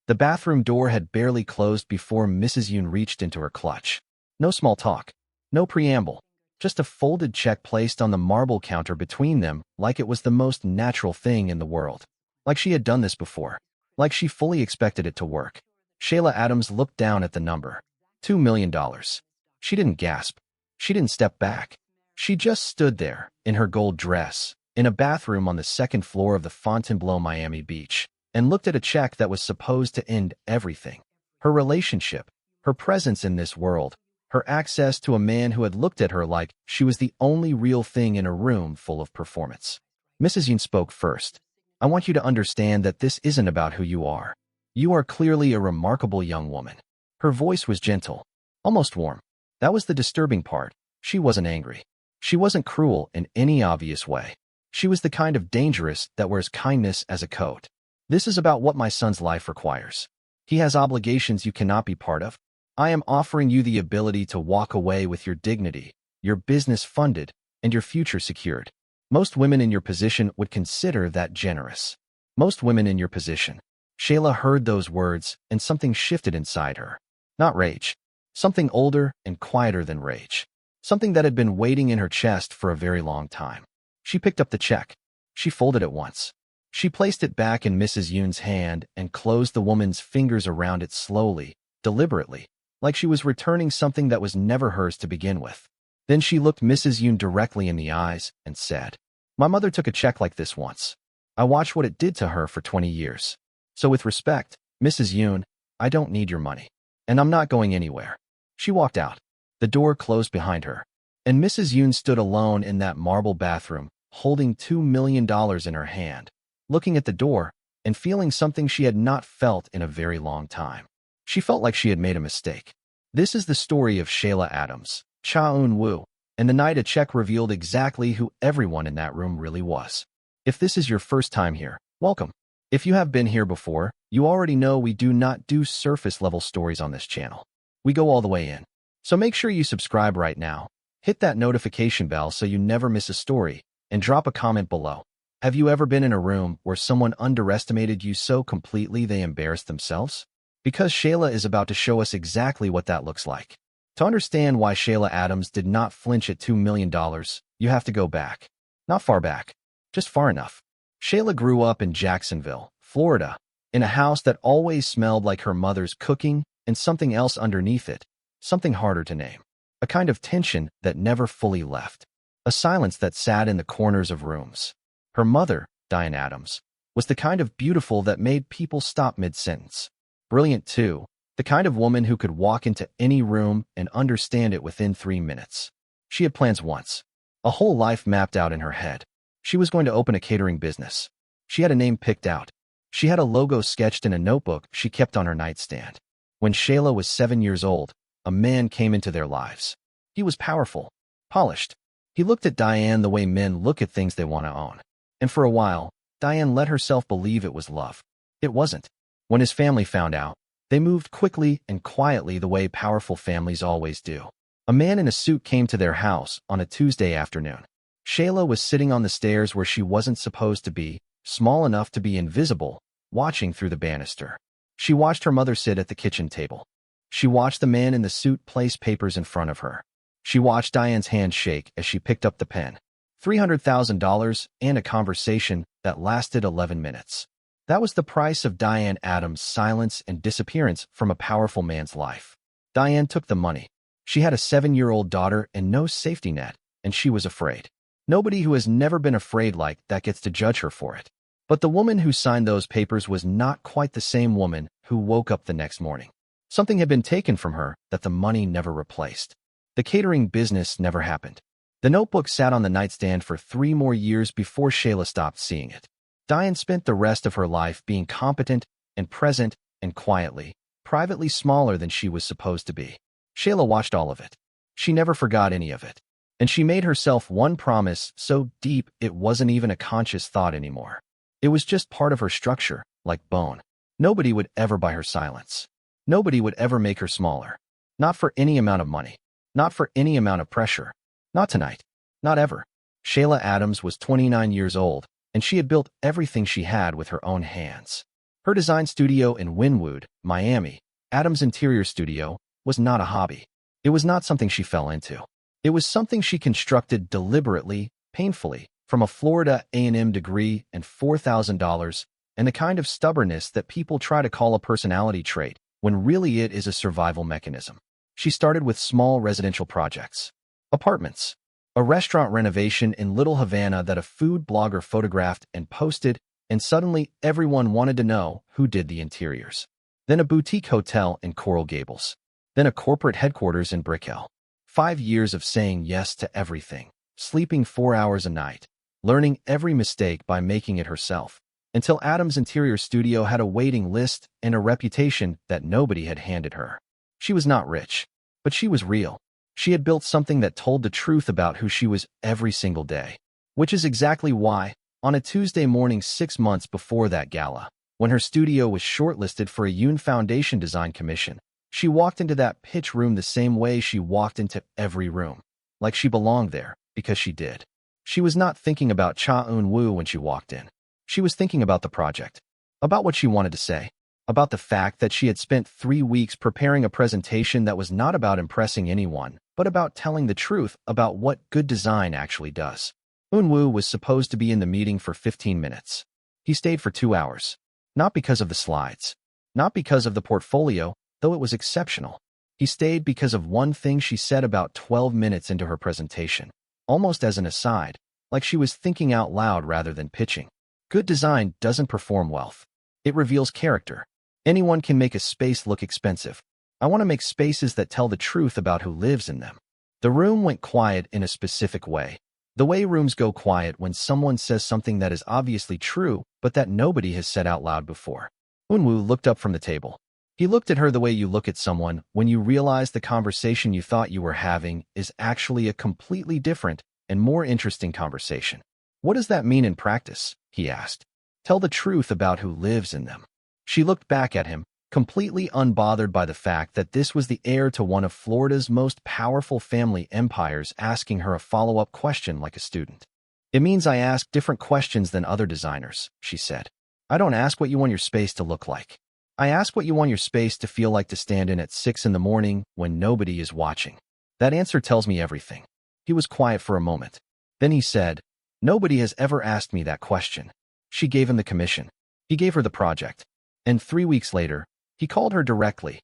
The bathroom door had barely closed before Mrs. Yoon reached into her clutch. No small talk. No preamble. Just a folded check placed on the marble counter between them like it was the most natural thing in the world. Like she had done this before. Like she fully expected it to work. Shayla Adams looked down at the number. $2 million. She didn't gasp. She didn't step back. She just stood there, in her gold dress, in a bathroom on the second floor of the Fontainebleau Miami Beach, and looked at a check that was supposed to end everything. Her relationship, her presence in this world, her access to a man who had looked at her like she was the only real thing in a room full of performance. Mrs. Yoon spoke first. I want you to understand that this isn't about who you are. You are clearly a remarkable young woman. Her voice was gentle, almost warm. That was the disturbing part. She wasn't angry. She wasn't cruel in any obvious way. She was the kind of dangerous that wears kindness as a coat. This is about what my son's life requires. He has obligations you cannot be part of. I am offering you the ability to walk away with your dignity, your business funded, and your future secured. Most women in your position would consider that generous. Most women in your position. Shayla heard those words, and something shifted inside her. Not rage. Something older and quieter than rage. Something that had been waiting in her chest for a very long time. She picked up the check. She folded it once. She placed it back in Mrs. Yoon's hand and closed the woman's fingers around it slowly, deliberately, like she was returning something that was never hers to begin with. Then she looked Mrs. Yoon directly in the eyes and said, My mother took a check like this once. I watched what it did to her for 20 years. So with respect, Mrs. Yoon, I don't need your money. And I'm not going anywhere. She walked out. The door closed behind her. And Mrs. Yoon stood alone in that marble bathroom, holding $2 million in her hand, looking at the door and feeling something she had not felt in a very long time. She felt like she had made a mistake. This is the story of Shayla Adams, Cha Eun-woo, and the night a check revealed exactly who everyone in that room really was. If this is your first time here, welcome. If you have been here before, you already know we do not do surface-level stories on this channel. We go all the way in. So make sure you subscribe right now, hit that notification bell so you never miss a story, and drop a comment below. Have you ever been in a room where someone underestimated you so completely they embarrassed themselves? Because Shayla is about to show us exactly what that looks like. To understand why Shayla Adams did not flinch at $2 million, you have to go back. Not far back, just far enough. Shayla grew up in Jacksonville, Florida, in a house that always smelled like her mother's cooking and something else underneath it, something harder to name. A kind of tension that never fully left. A silence that sat in the corners of rooms. Her mother, Diane Adams, was the kind of beautiful that made people stop mid-sentence. Brilliant, too, the kind of woman who could walk into any room and understand it within 3 minutes. She had plans once. A whole life mapped out in her head. She was going to open a catering business. She had a name picked out. She had a logo sketched in a notebook she kept on her nightstand. When Shayla was 7 years old, a man came into their lives. He was powerful, polished. He looked at Diane the way men look at things they want to own. And for a while, Diane let herself believe it was love. It wasn't. When his family found out, they moved quickly and quietly the way powerful families always do. A man in a suit came to their house on a Tuesday afternoon. Shayla was sitting on the stairs where she wasn't supposed to be, small enough to be invisible, watching through the banister. She watched her mother sit at the kitchen table. She watched the man in the suit place papers in front of her. She watched Diane's hand shake as she picked up the pen. $300,000 and a conversation that lasted 11 minutes. That was the price of Diane Adams' silence and disappearance from a powerful man's life. Diane took the money. She had a 7-year-old daughter and no safety net, and she was afraid. Nobody who has never been afraid like that gets to judge her for it. But the woman who signed those papers was not quite the same woman who woke up the next morning. Something had been taken from her that the money never replaced. The catering business never happened. The notebook sat on the nightstand for 3 more years before Shayla stopped seeing it. Diane spent the rest of her life being competent and present and quietly, privately smaller than she was supposed to be. Shayla watched all of it. She never forgot any of it. And she made herself one promise so deep it wasn't even a conscious thought anymore. It was just part of her structure, like bone. Nobody would ever buy her silence. Nobody would ever make her smaller. Not for any amount of money. Not for any amount of pressure. Not tonight. Not ever. Shayla Adams was 29 years old, and she had built everything she had with her own hands. Her design studio in Wynwood, Miami, Adams' interior studio, was not a hobby. It was not something she fell into. It was something she constructed deliberately, painfully, from a Florida A&M degree and $4,000, and the kind of stubbornness that people try to call a personality trait, when really it is a survival mechanism. She started with small residential projects. Apartments. A restaurant renovation in Little Havana that a food blogger photographed and posted, and suddenly everyone wanted to know who did the interiors. Then a boutique hotel in Coral Gables. Then a corporate headquarters in Brickell. 5 years of saying yes to everything, sleeping 4 hours a night, learning every mistake by making it herself, until Adams' interior studio had a waiting list and a reputation that nobody had handed her. She was not rich, but she was real. She had built something that told the truth about who she was every single day. Which is exactly why, on a Tuesday morning 6 months before that gala, when her studio was shortlisted for a Yoon Foundation design commission, she walked into that pitch room the same way she walked into every room, like she belonged there, because she did. She was not thinking about Cha Eun-woo when she walked in. She was thinking about the project, about what she wanted to say, about the fact that she had spent 3 weeks preparing a presentation that was not about impressing anyone, but about telling the truth about what good design actually does. Eun-woo was supposed to be in the meeting for 15 minutes. He stayed for 2 hours. Not because of the slides, not because of the portfolio, though it was exceptional. He stayed because of one thing she said about 12 minutes into her presentation, almost as an aside, like she was thinking out loud rather than pitching. Good design doesn't perform wealth. It reveals character. Anyone can make a space look expensive. I want to make spaces that tell the truth about who lives in them. The room went quiet in a specific way. The way rooms go quiet when someone says something that is obviously true, but that nobody has said out loud before. Eun-woo looked up from the table. He looked at her the way you look at someone when you realize the conversation you thought you were having is actually a completely different and more interesting conversation. What does that mean in practice? He asked. Tell the truth about who lives in them. She looked back at him, completely unbothered by the fact that this was the heir to one of Florida's most powerful family empires asking her a follow-up question like a student. It means I ask different questions than other designers, she said. I don't ask what you want your space to look like. I ask what you want your space to feel like to stand in at 6 in the morning when nobody is watching. That answer tells me everything. He was quiet for a moment. Then he said, nobody has ever asked me that question. She gave him the commission. He gave her the project. And 3 weeks later, he called her directly,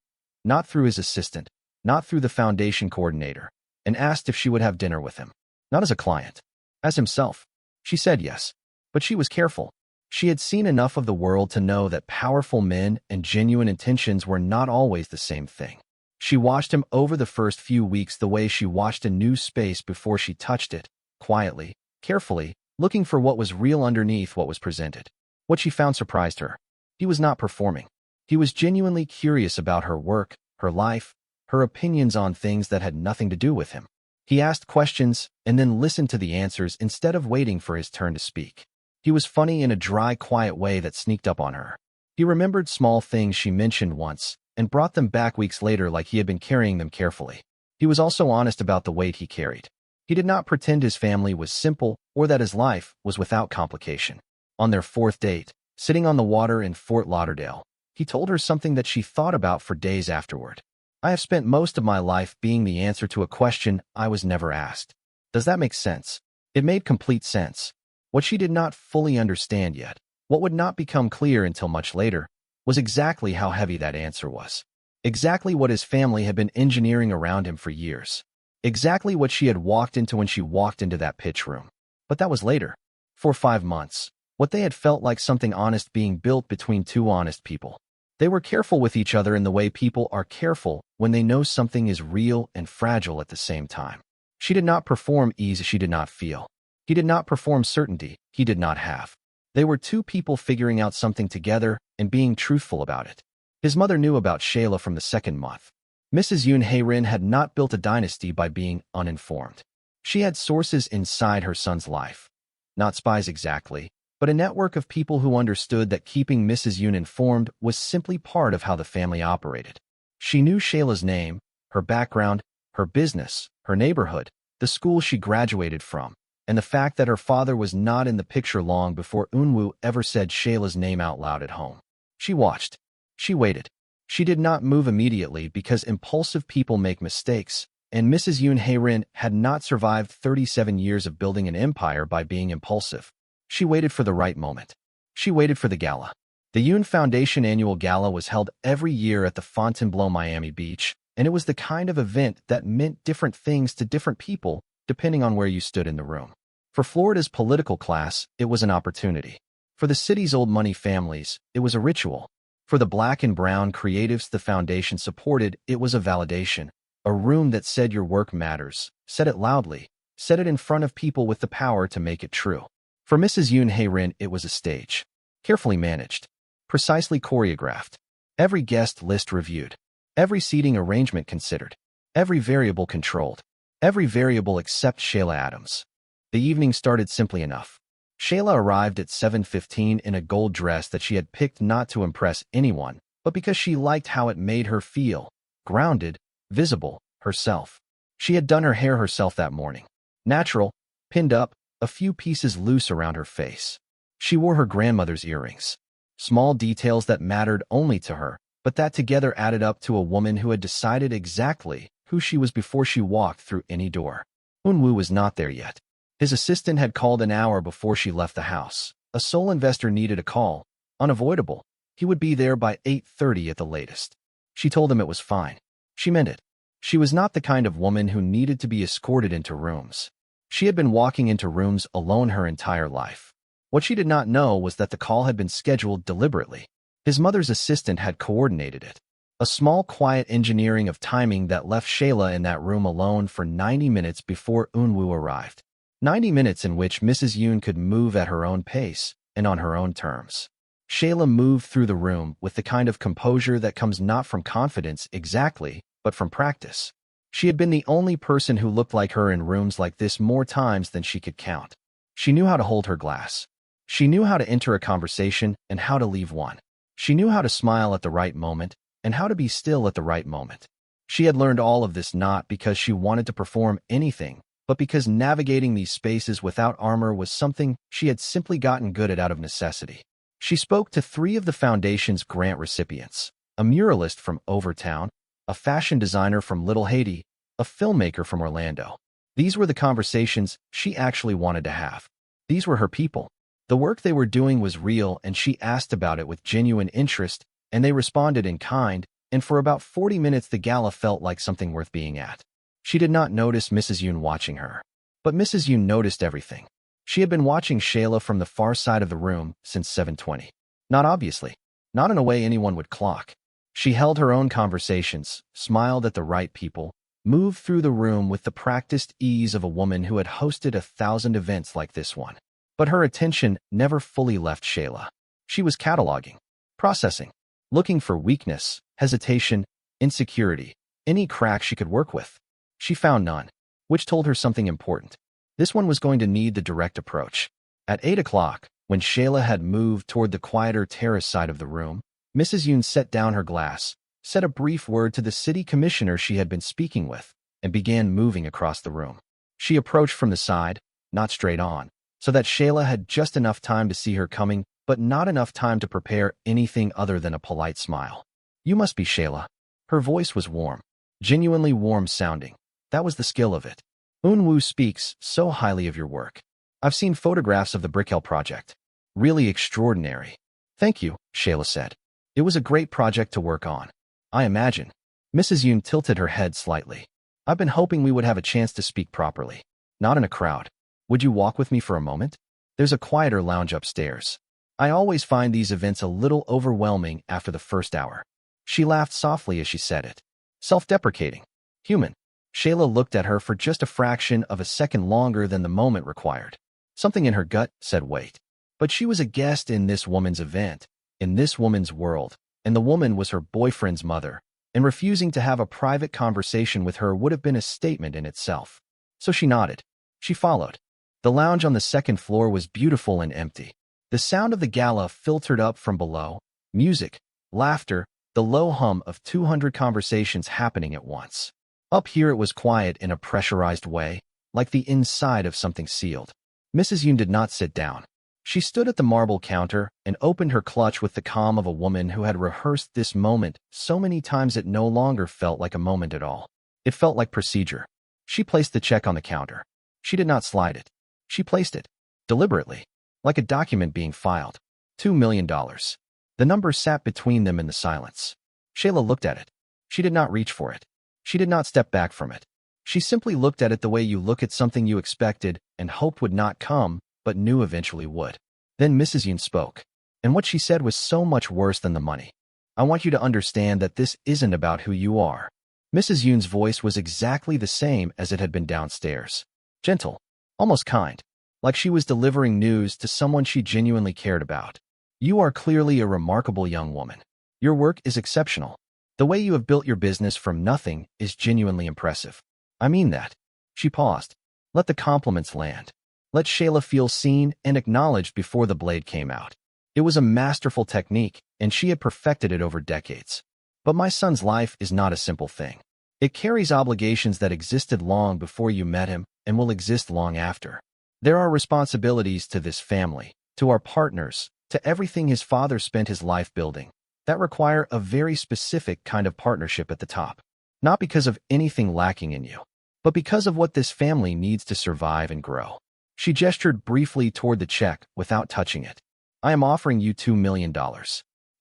not through his assistant, not through the foundation coordinator, and asked if she would have dinner with him. Not as a client, as himself. She said yes, but she was careful. She had seen enough of the world to know that powerful men and genuine intentions were not always the same thing. She watched him over the first few weeks the way she watched a new space before she touched it, quietly, carefully, looking for what was real underneath what was presented. What she found surprised her. He was not performing. He was genuinely curious about her work, her life, her opinions on things that had nothing to do with him. He asked questions and then listened to the answers instead of waiting for his turn to speak. He was funny in a dry, quiet way that sneaked up on her. He remembered small things she mentioned once and brought them back weeks later like he had been carrying them carefully. He was also honest about the weight he carried. He did not pretend his family was simple or that his life was without complication. On their 4th date, sitting on the water in Fort Lauderdale, he told her something that she thought about for days afterward. I have spent most of my life being the answer to a question I was never asked. Does that make sense? It made complete sense. What she did not fully understand yet, what would not become clear until much later, was exactly how heavy that answer was. Exactly what his family had been engineering around him for years. Exactly what she had walked into when she walked into that pitch room. But that was later. For 5 months, what they had felt like something honest being built between two honest people. They were careful with each other in the way people are careful when they know something is real and fragile at the same time. She did not perform ease she did not feel. He did not perform certainty he did not have. They were two people figuring out something together and being truthful about it. His mother knew about Shayla from the 2nd month. Mrs. Yoon Hae-rin had not built a dynasty by being uninformed. She had sources inside her son's life. Not spies exactly, but a network of people who understood that keeping Mrs. Yoon informed was simply part of how the family operated. She knew Shayla's name, her background, her business, her neighborhood, the school she graduated from, and the fact that her father was not in the picture long before Eun-woo ever said Shayla's name out loud at home. She watched. She waited. She did not move immediately because impulsive people make mistakes, and Mrs. Yoon Hae-rin had not survived 37 years of building an empire by being impulsive. She waited for the right moment. She waited for the gala. The Yoon Foundation annual gala was held every year at the Fontainebleau Miami Beach, and it was the kind of event that meant different things to different people depending on where you stood in the room. For Florida's political class, it was an opportunity. For the city's old money families, it was a ritual. For the black and brown creatives the foundation supported, it was a validation. A room that said your work matters, said it loudly, said it in front of people with the power to make it true. For Mrs. Yoon Hae-rin, it was a stage. Carefully managed. Precisely choreographed. Every guest list reviewed. Every seating arrangement considered. Every variable controlled. Every variable except Shayla Adams. The evening started simply enough. Shayla arrived at 7:15 in a gold dress that she had picked not to impress anyone, but because she liked how it made her feel. Grounded, visible, herself. She had done her hair herself that morning. Natural, pinned up, a few pieces loose around her face. She wore her grandmother's earrings. Small details that mattered only to her, but that together added up to a woman who had decided exactly who she was before she walked through any door. Eun-woo was not there yet. His assistant had called an hour before she left the house. A Seoul investor needed a call. Unavoidable. He would be there by 8:30 at the latest. She told him it was fine. She meant it. She was not the kind of woman who needed to be escorted into rooms. She had been walking into rooms alone her entire life. What she did not know was that the call had been scheduled deliberately. His mother's assistant had coordinated it. A small, quiet engineering of timing that left Shayla in that room alone for 90 minutes before Eun-woo arrived. 90 minutes in which Mrs. Yoon could move at her own pace and on her own terms. Shayla moved through the room with the kind of composure that comes not from confidence exactly, but from practice. She had been the only person who looked like her in rooms like this more times than she could count. She knew how to hold her glass. She knew how to enter a conversation and how to leave one. She knew how to smile at the right moment and how to be still at the right moment. She had learned all of this not because she wanted to perform anything, but because navigating these spaces without armor was something she had simply gotten good at out of necessity. She spoke to 3 of the foundation's grant recipients, a muralist from Overtown, a fashion designer from Little Haiti, a filmmaker from Orlando. These were the conversations she actually wanted to have. These were her people. The work they were doing was real, and she asked about it with genuine interest, and they responded in kind, and for about 40 minutes the gala felt like something worth being at. She did not notice Mrs. Yoon watching her. But Mrs. Yoon noticed everything. She had been watching Shayla from the far side of the room since 7:20. Not obviously. Not in a way anyone would clock. She held her own conversations, smiled at the right people, moved through the room with the practiced ease of a woman who had hosted 1,000 events like this one. But her attention never fully left Shayla. She was cataloging, processing, looking for weakness, hesitation, insecurity, any crack she could work with. She found none, which told her something important. This one was going to need the direct approach. At 8 o'clock, when Shayla had moved toward the quieter terrace side of the room, Mrs. Yoon set down her glass, said a brief word to the city commissioner she had been speaking with, and began moving across the room. She approached from the side, not straight on, so that Shayla had just enough time to see her coming, but not enough time to prepare anything other than a polite smile. "You must be Shayla." Her voice was warm, genuinely warm sounding. That was the skill of it. "Eun-woo speaks so highly of your work. I've seen photographs of the Brickell project. Really extraordinary." "Thank you," Shayla said. "It was a great project to work on. I imagine." Mrs. Yoon tilted her head slightly. "I've been hoping we would have a chance to speak properly. Not in a crowd. Would you walk with me for a moment? There's a quieter lounge upstairs. I always find these events a little overwhelming after the first hour." She laughed softly as she said it. Self-deprecating. Human. Shayla looked at her for just a fraction of a second longer than the moment required. Something in her gut said wait. But she was a guest in this woman's event, in this woman's world, and the woman was her boyfriend's mother, and refusing to have a private conversation with her would have been a statement in itself. So she nodded. She followed. The lounge on the second floor was beautiful and empty. The sound of the gala filtered up from below, music, laughter, the low hum of 200 conversations happening at once. Up here it was quiet in a pressurized way, like the inside of something sealed. Mrs. Yoon did not sit down. She stood at the marble counter and opened her clutch with the calm of a woman who had rehearsed this moment so many times it no longer felt like a moment at all. It felt like procedure. She placed the check on the counter. She did not slide it. She placed it, deliberately, like a document being filed. $2 million. The number sat between them in the silence. Shayla looked at it. She did not reach for it. She did not step back from it. She simply looked at it the way you look at something you expected and hoped would not come, but knew eventually would. Then Mrs. Yoon spoke. And what she said was so much worse than the money. I want you to understand that this isn't about who you are. Mrs. Yoon's voice was exactly the same as it had been downstairs. Gentle, almost kind, like she was delivering news to someone she genuinely cared about. You are clearly a remarkable young woman. Your work is exceptional. The way you have built your business from nothing is genuinely impressive. I mean that. She paused. Let the compliments land. Let Shayla feel seen and acknowledged before the blade came out. It was a masterful technique, and she had perfected it over decades. But my son's life is not a simple thing. It carries obligations that existed long before you met him and will exist long after. There are responsibilities to this family, to our partners, to everything his father spent his life building, that require a very specific kind of partnership at the top. Not because of anything lacking in you, but because of what this family needs to survive and grow. She gestured briefly toward the check without touching it. I am offering you $2 million.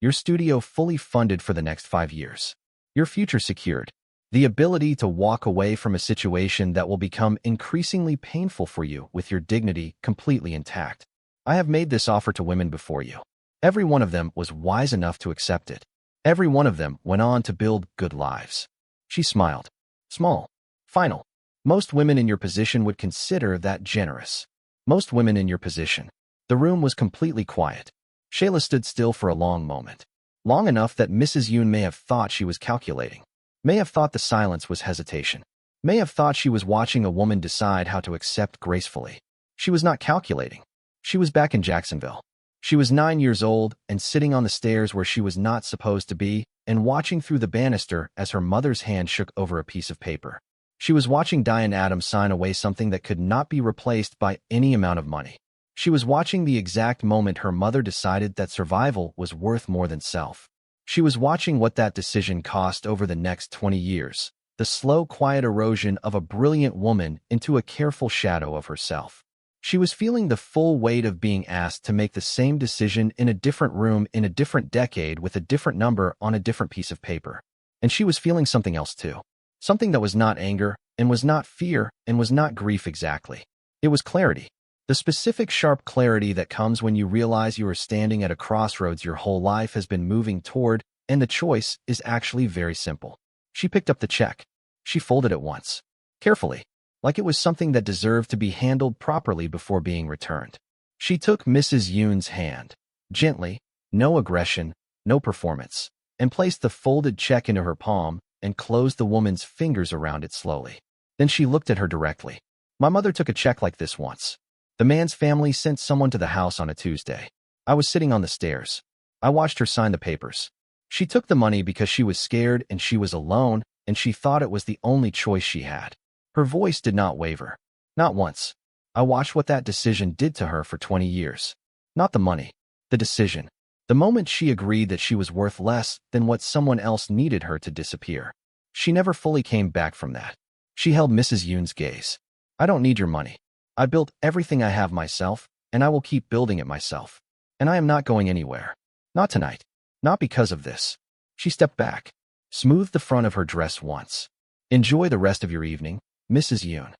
Your studio fully funded for the next 5 years. Your future secured. The ability to walk away from a situation that will become increasingly painful for you with your dignity completely intact. I have made this offer to women before you. Every one of them was wise enough to accept it. Every one of them went on to build good lives. She smiled. Small. Final. Most women in your position would consider that generous. Most women in your position. The room was completely quiet. Shayla stood still for a long moment. Long enough that Mrs. Yoon may have thought she was calculating. May have thought the silence was hesitation. May have thought she was watching a woman decide how to accept gracefully. She was not calculating. She was back in Jacksonville. She was 9 years old and sitting on the stairs where she was not supposed to be and watching through the banister as her mother's hand shook over a piece of paper. She was watching Shayla Adams sign away something that could not be replaced by any amount of money. She was watching the exact moment her mother decided that survival was worth more than self. She was watching what that decision cost over the next 20 years, the slow, quiet erosion of a brilliant woman into a careful shadow of herself. She was feeling the full weight of being asked to make the same decision in a different room in a different decade with a different number on a different piece of paper. And she was feeling something else too. Something that was not anger, and was not fear, and was not grief exactly. It was clarity. The specific sharp clarity that comes when you realize you are standing at a crossroads your whole life has been moving toward, and the choice is actually very simple. She picked up the check. She folded it once. Carefully, like it was something that deserved to be handled properly before being returned. She took Mrs. Yoon's hand, gently, no aggression, no performance, and placed the folded check into her palm and closed the woman's fingers around it slowly. Then she looked at her directly. My mother took a check like this once. The man's family sent someone to the house on a Tuesday. I was sitting on the stairs. I watched her sign the papers. She took the money because she was scared and she was alone, and she thought it was the only choice she had. Her voice did not waver. Not once. I watched what that decision did to her for 20 years. Not the money. The decision. The moment she agreed that she was worth less than what someone else needed her to disappear. She never fully came back from that. She held Mrs. Yoon's gaze. I don't need your money. I built everything I have myself, and I will keep building it myself. And I am not going anywhere. Not tonight. Not because of this. She stepped back, smoothed the front of her dress once. Enjoy the rest of your evening, Mrs. Yoon.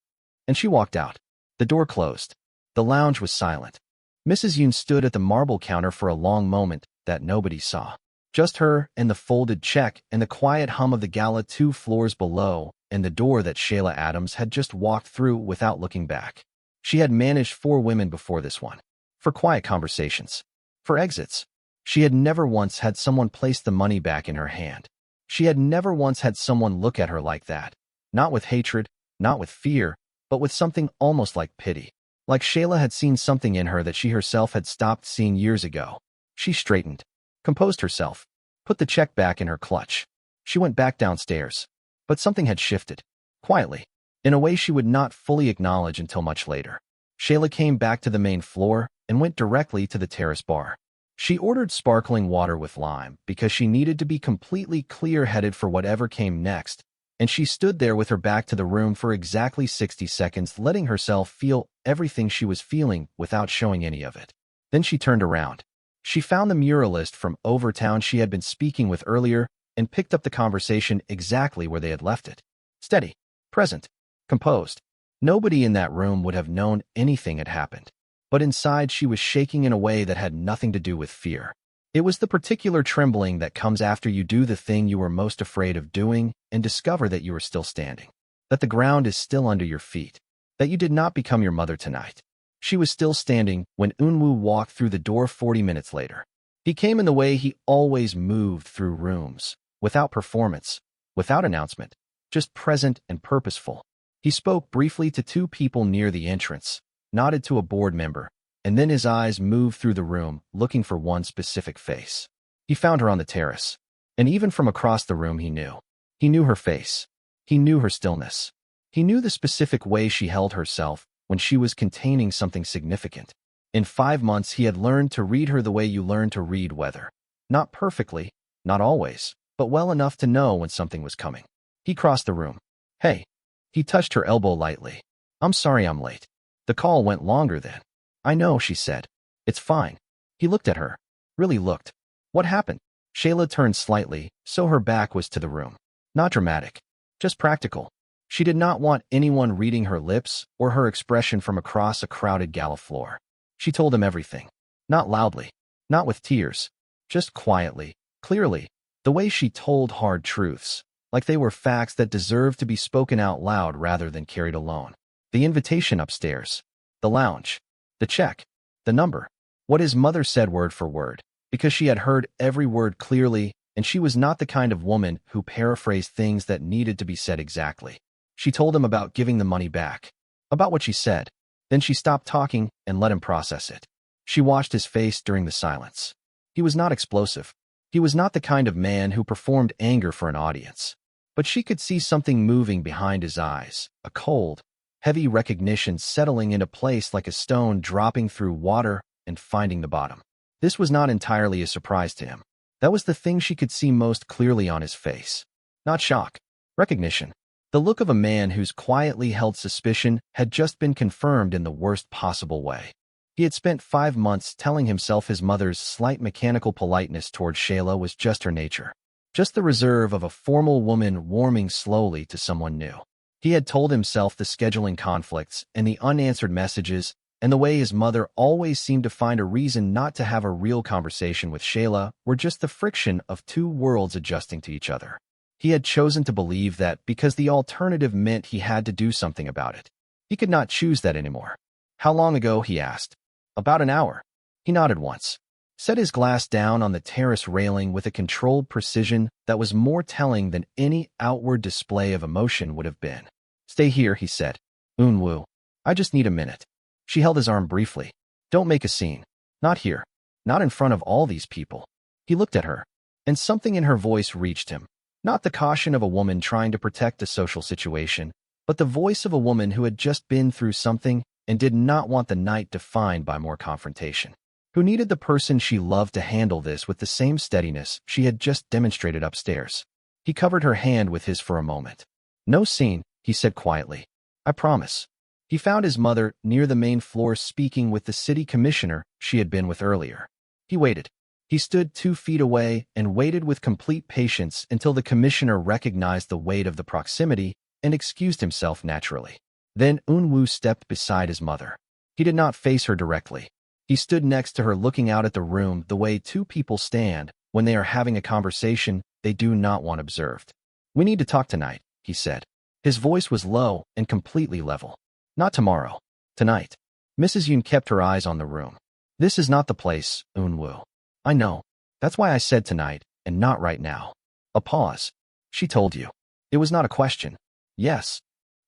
And she walked out. The door closed. The lounge was silent. Mrs. Yoon stood at the marble counter for a long moment that nobody saw. Just her and the folded check and the quiet hum of the Gala 2 floors below and the door that Shayla Adams had just walked through without looking back. She had managed 4 women before this one. For quiet conversations. For exits. She had never once had someone place the money back in her hand. She had never once had someone look at her like that. Not with hatred, not with fear, but with something almost like pity. Like Shayla had seen something in her that she herself had stopped seeing years ago. She straightened, composed herself, put the check back in her clutch. She went back downstairs. But something had shifted. Quietly. In a way she would not fully acknowledge until much later. Shayla came back to the main floor and went directly to the terrace bar. She ordered sparkling water with lime because she needed to be completely clear-headed for whatever came next, and she stood there with her back to the room for exactly 60 seconds, letting herself feel everything she was feeling without showing any of it. Then she turned around. She found the muralist from Overtown she had been speaking with earlier and picked up the conversation exactly where they had left it. Steady, present, composed. Nobody in that room would have known anything had happened. But inside she was shaking in a way that had nothing to do with fear. It was the particular trembling that comes after you do the thing you were most afraid of doing and discover that you are still standing, that the ground is still under your feet, that you did not become your mother tonight. She was still standing when Eunwoo walked through the door 40 minutes later. He came in the way he always moved through rooms, without performance, without announcement, just present and purposeful. He spoke briefly to two people near the entrance, nodded to a board member, and then his eyes moved through the room, looking for one specific face. He found her on the terrace, and even from across the room he knew. He knew her face. He knew her stillness. He knew the specific way she held herself when she was containing something significant. In 5 months he had learned to read her the way you learn to read weather. Not perfectly, not always, but well enough to know when something was coming. He crossed the room. Hey. He touched her elbow lightly. I'm sorry I'm late. The call went longer than. I know, she said. It's fine. He looked at her. Really looked. What happened? Shayla turned slightly, so her back was to the room. Not dramatic. Just practical. She did not want anyone reading her lips or her expression from across a crowded gala floor. She told him everything. Not loudly. Not with tears. Just quietly, clearly, the way she told hard truths, like they were facts that deserved to be spoken out loud rather than carried alone. The invitation upstairs. The lounge. The check. The number. What his mother said word for word, because she had heard every word clearly, and she was not the kind of woman who paraphrased things that needed to be said exactly. She told him about giving the money back, about what she said. Then she stopped talking and let him process it. She watched his face during the silence. He was not explosive. He was not the kind of man who performed anger for an audience. But she could see something moving behind his eyes, a cold, heavy recognition settling into place like a stone dropping through water and finding the bottom. This was not entirely a surprise to him. That was the thing she could see most clearly on his face. Not shock. Recognition. The look of a man whose quietly held suspicion had just been confirmed in the worst possible way. He had spent 5 months telling himself his mother's slight mechanical politeness toward Shayla was just her nature. Just the reserve of a formal woman warming slowly to someone new. He had told himself the scheduling conflicts and the unanswered messages and the way his mother always seemed to find a reason not to have a real conversation with Shayla were just the friction of two worlds adjusting to each other. He had chosen to believe that because the alternative meant he had to do something about it. He could not choose that anymore. How long ago, he asked. About an hour. He nodded once. Set his glass down on the terrace railing with a controlled precision that was more telling than any outward display of emotion would have been. Stay here, he said. Eunwoo. I just need a minute. She held his arm briefly. Don't make a scene. Not here. Not in front of all these people. He looked at her, and something in her voice reached him. Not the caution of a woman trying to protect a social situation, but the voice of a woman who had just been through something and did not want the night defined by more confrontation. Who needed the person she loved to handle this with the same steadiness she had just demonstrated upstairs. He covered her hand with his for a moment. No scene, he said quietly. I promise. He found his mother near the main floor speaking with the city commissioner she had been with earlier. He waited. He stood 2 feet away and waited with complete patience until the commissioner recognized the weight of the proximity and excused himself naturally. Then Eunwoo stepped beside his mother. He did not face her directly. He stood next to her looking out at the room the way two people stand when they are having a conversation they do not want observed. We need to talk tonight, he said. His voice was low and completely level. Not tomorrow. Tonight. Mrs. Yoon kept her eyes on the room. This is not the place, Eunwoo. I know. That's why I said tonight, and not right now. A pause. She told you. It was not a question. Yes.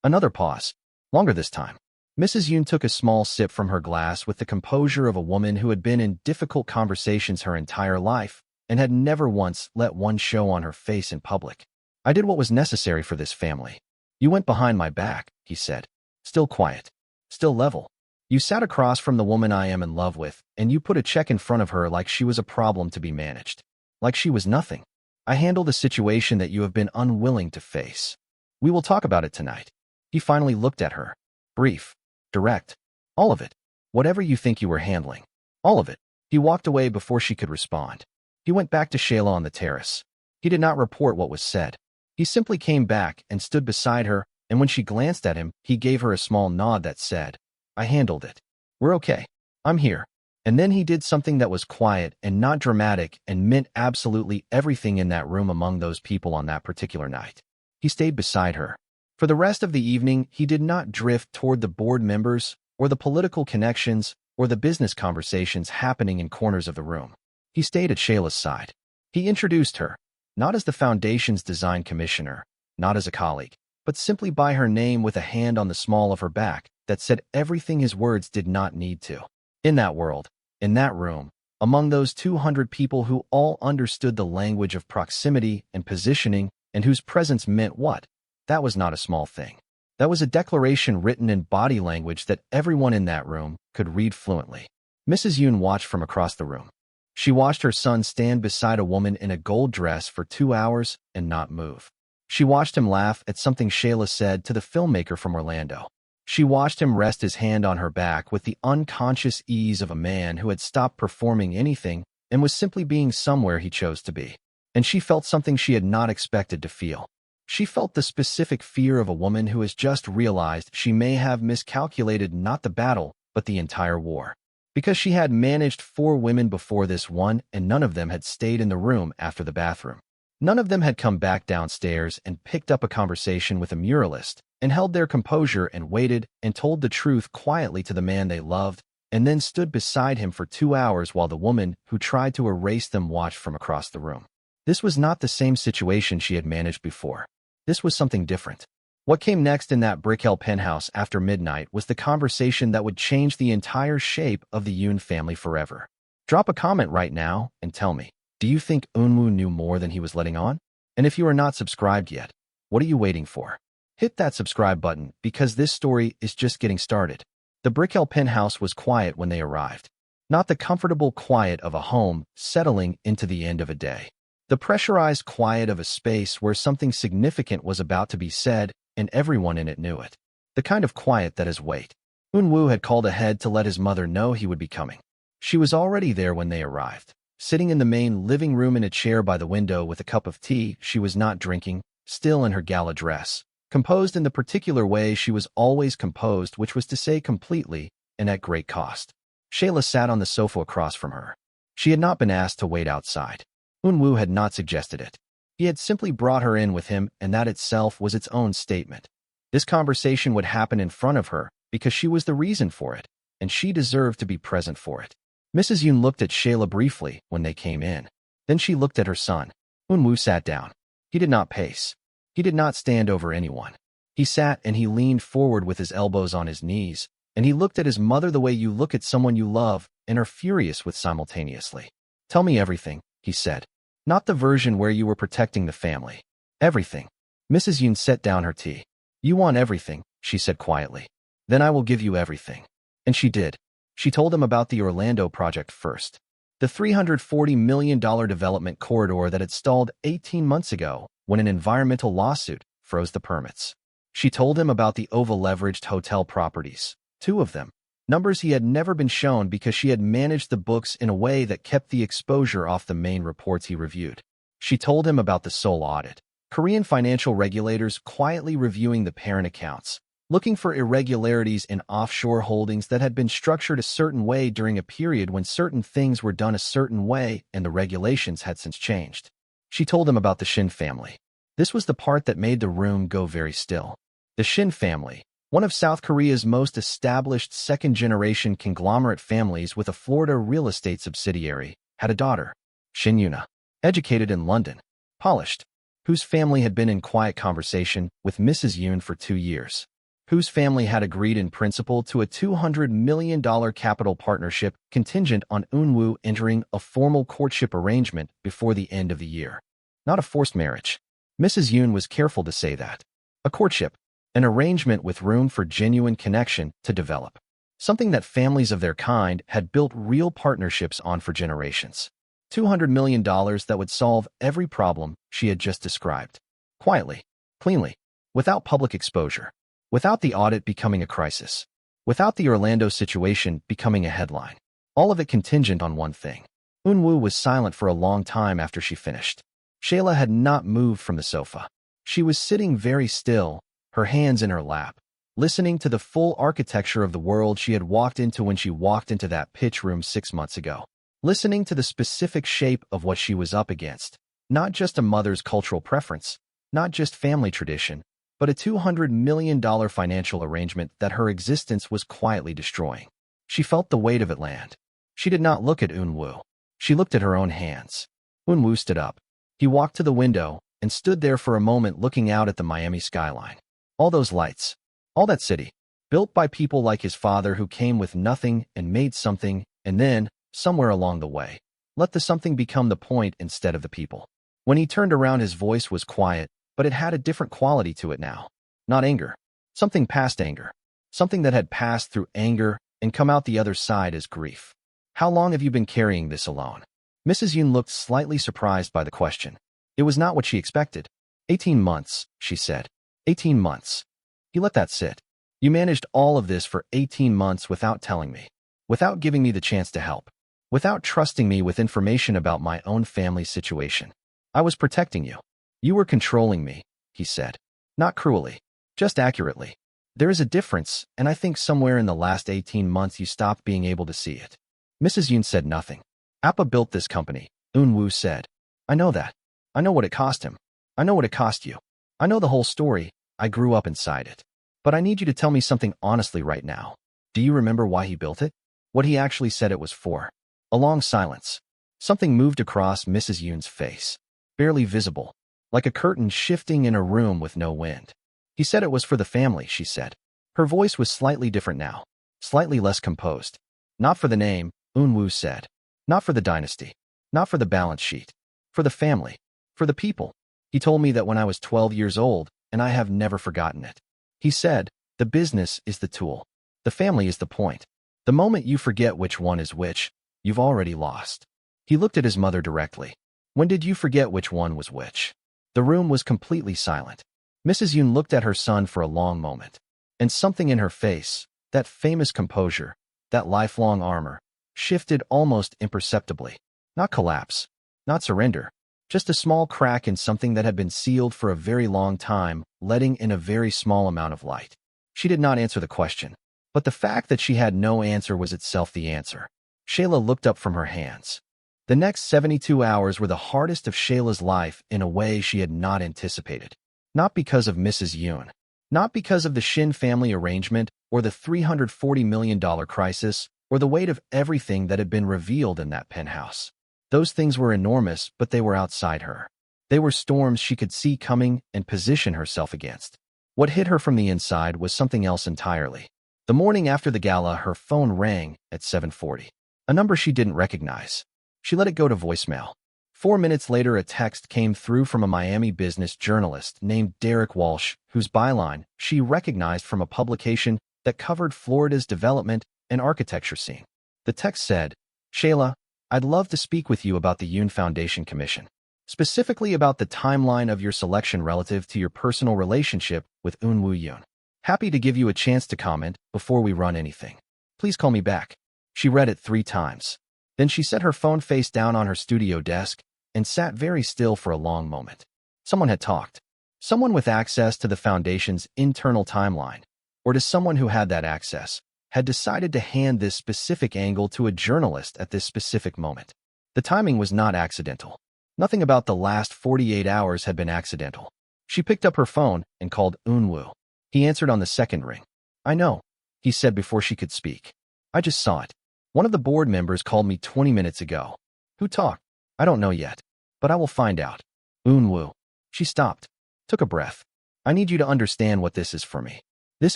Another pause. Longer this time. Mrs. Yoon took a small sip from her glass with the composure of a woman who had been in difficult conversations her entire life and had never once let one show on her face in public. I did what was necessary for this family. You went behind my back, he said. Still quiet. Still level. You sat across from the woman I am in love with, and you put a check in front of her like she was a problem to be managed. Like she was nothing. I handled a situation that you have been unwilling to face. We will talk about it tonight. He finally looked at her. Brief. Direct. All of it. Whatever you think you were handling. All of it. He walked away before she could respond. He went back to Shayla on the terrace. He did not report what was said. He simply came back and stood beside her, and when she glanced at him, he gave her a small nod that said, I handled it. We're okay. I'm here. And then he did something that was quiet and not dramatic and meant absolutely everything in that room among those people on that particular night. He stayed beside her. For the rest of the evening, he did not drift toward the board members or the political connections or the business conversations happening in corners of the room. He stayed at Shayla's side. He introduced her, not as the foundation's design commissioner, not as a colleague, but simply by her name with a hand on the small of her back that said everything his words did not need to. In that world, in that room, among those 200 people who all understood the language of proximity and positioning and whose presence meant what, that was not a small thing. That was a declaration written in body language that everyone in that room could read fluently. Mrs. Yoon watched from across the room. She watched her son stand beside a woman in a gold dress for 2 hours and not move. She watched him laugh at something Shayla said to the filmmaker from Orlando. She watched him rest his hand on her back with the unconscious ease of a man who had stopped performing anything and was simply being somewhere he chose to be. And she felt something she had not expected to feel. She felt the specific fear of a woman who has just realized she may have miscalculated not the battle, but the entire war. Because she had managed 4 women before this one, and none of them had stayed in the room after the bathroom. None of them had come back downstairs and picked up a conversation with a muralist, and held their composure and waited and told the truth quietly to the man they loved, and then stood beside him for 2 hours while the woman who tried to erase them watched from across the room. This was not the same situation she had managed before. This was something different. What came next in that Brickell penthouse after midnight was the conversation that would change the entire shape of the Yoon family forever. Drop a comment right now and tell me, do you think Eunwoo knew more than he was letting on? And if you are not subscribed yet, what are you waiting for? Hit that subscribe button because this story is just getting started. The Brickell penthouse was quiet when they arrived. Not the comfortable quiet of a home settling into the end of a day. The pressurized quiet of a space where something significant was about to be said and everyone in it knew it. The kind of quiet that is weight. Eunwoo had called ahead to let his mother know he would be coming. She was already there when they arrived. Sitting in the main living room in a chair by the window with a cup of tea she was not drinking, still in her gala dress. Composed in the particular way she was always composed, which was to say completely and at great cost. Shayla sat on the sofa across from her. She had not been asked to wait outside. Eunwoo had not suggested it. He had simply brought her in with him, and that itself was its own statement. This conversation would happen in front of her because she was the reason for it, and she deserved to be present for it. Mrs. Yoon looked at Shayla briefly when they came in. Then she looked at her son. Eunwoo sat down. He did not pace. He did not stand over anyone. He sat and he leaned forward with his elbows on his knees, and he looked at his mother the way you look at someone you love and are furious with simultaneously. Tell me everything, he said. Not the version where you were protecting the family. Everything. Mrs. Yoon set down her tea. You want everything, she said quietly. Then I will give you everything. And she did. She told him about the Orlando project first. The $340 million development corridor that had stalled 18 months ago when an environmental lawsuit froze the permits. She told him about the over-leveraged hotel properties, 2 of them, numbers he had never been shown because she had managed the books in a way that kept the exposure off the main reports he reviewed. She told him about the Seoul audit, Korean financial regulators quietly reviewing the parent accounts, looking for irregularities in offshore holdings that had been structured a certain way during a period when certain things were done a certain way and the regulations had since changed. She told him about the Shin family. This was the part that made the room go very still. The Shin family, one of South Korea's most established second-generation conglomerate families with a Florida real estate subsidiary, had a daughter, Shin Yuna, educated in London, polished, whose family had been in quiet conversation with Mrs. Yoon for 2 years, whose family had agreed in principle to a $200 million capital partnership contingent on Eunwoo entering a formal courtship arrangement before the end of the year. Not a forced marriage. Mrs. Yoon was careful to say that. A courtship. An arrangement with room for genuine connection to develop. Something that families of their kind had built real partnerships on for generations. $200 million that would solve every problem she had just described. Quietly, cleanly, without public exposure, without the audit becoming a crisis, without the Orlando situation becoming a headline. All of it contingent on one thing. Eun-woo was silent for a long time after she finished. Shayla had not moved from the sofa. She was sitting very still, her hands in her lap, listening to the full architecture of the world she had walked into when she walked into that pitch room 6 months ago. Listening to the specific shape of what she was up against. Not just a mother's cultural preference, not just family tradition, but a $200 million financial arrangement that her existence was quietly destroying. She felt the weight of it land. She did not look at Eun-woo. She looked at her own hands. Eun-woo stood up. He walked to the window and stood there for a moment looking out at the Miami skyline. All those lights. All that city. Built by people like his father who came with nothing and made something, and then, somewhere along the way, let the something become the point instead of the people. When he turned around, his voice was quiet, but it had a different quality to it now. Not anger. Something past anger. Something that had passed through anger and come out the other side as grief. How long have you been carrying this alone? Mrs. Yoon looked slightly surprised by the question. It was not what she expected. 18 months, she said. 18 months. He let that sit. You managed all of this for 18 months without telling me. Without giving me the chance to help. Without trusting me with information about my own family situation. I was protecting you. You were controlling me, he said. Not cruelly. Just accurately. There is a difference, and I think somewhere in the last 18 months you stopped being able to see it. Mrs. Yoon said nothing. Appa built this company, Eun-woo said. I know that. I know what it cost him. I know what it cost you. I know the whole story. I grew up inside it. But I need you to tell me something honestly right now. Do you remember why he built it? What he actually said it was for? A long silence. Something moved across Mrs. Yoon's face. Barely visible. Like a curtain shifting in a room with no wind. He said it was for the family, she said. Her voice was slightly different now. Slightly less composed. Not for the name, Eun-woo said. Not for the dynasty. Not for the balance sheet. For the family. For the people. He told me that when I was 12 years old, and I have never forgotten it. He said, the business is the tool. The family is the point. The moment you forget which one is which, you've already lost. He looked at his mother directly. When did you forget which one was which? The room was completely silent. Mrs. Yoon looked at her son for a long moment. And something in her face, that famous composure, that lifelong armor, shifted almost imperceptibly. Not collapse. Not surrender. Just a small crack in something that had been sealed for a very long time, letting in a very small amount of light. She did not answer the question. But the fact that she had no answer was itself the answer. Shayla looked up from her hands. The next 72 hours were the hardest of Shayla's life in a way she had not anticipated. Not because of Mrs. Yoon. Not because of the Shin family arrangement, or the $340 million crisis, or the weight of everything that had been revealed in that penthouse. Those things were enormous, but they were outside her. They were storms she could see coming and position herself against. What hit her from the inside was something else entirely. The morning after the gala, her phone rang at 7:40. A number she didn't recognize. She let it go to voicemail. 4 minutes later, a text came through from a Miami business journalist named Derek Walsh, whose byline she recognized from a publication that covered Florida's development and architecture scene. The text said, Shayla, I'd love to speak with you about the Yoon Foundation Commission. Specifically about the timeline of your selection relative to your personal relationship with Eun-woo Yoon. Happy to give you a chance to comment before we run anything. Please call me back. She read it 3 times. Then she set her phone face down on her studio desk and sat very still for a long moment. Someone had talked. Someone with access to the foundation's internal timeline, or to someone who had that access, had decided to hand this specific angle to a journalist at this specific moment. The timing was not accidental. Nothing about the last 48 hours had been accidental. She picked up her phone and called Eun-woo. He answered on the second ring. I know, he said before she could speak. I just saw it. One of the board members called me 20 minutes ago. Who talked? I don't know yet, but I will find out. Eun-woo. She stopped, took a breath. I need you to understand what this is for me. This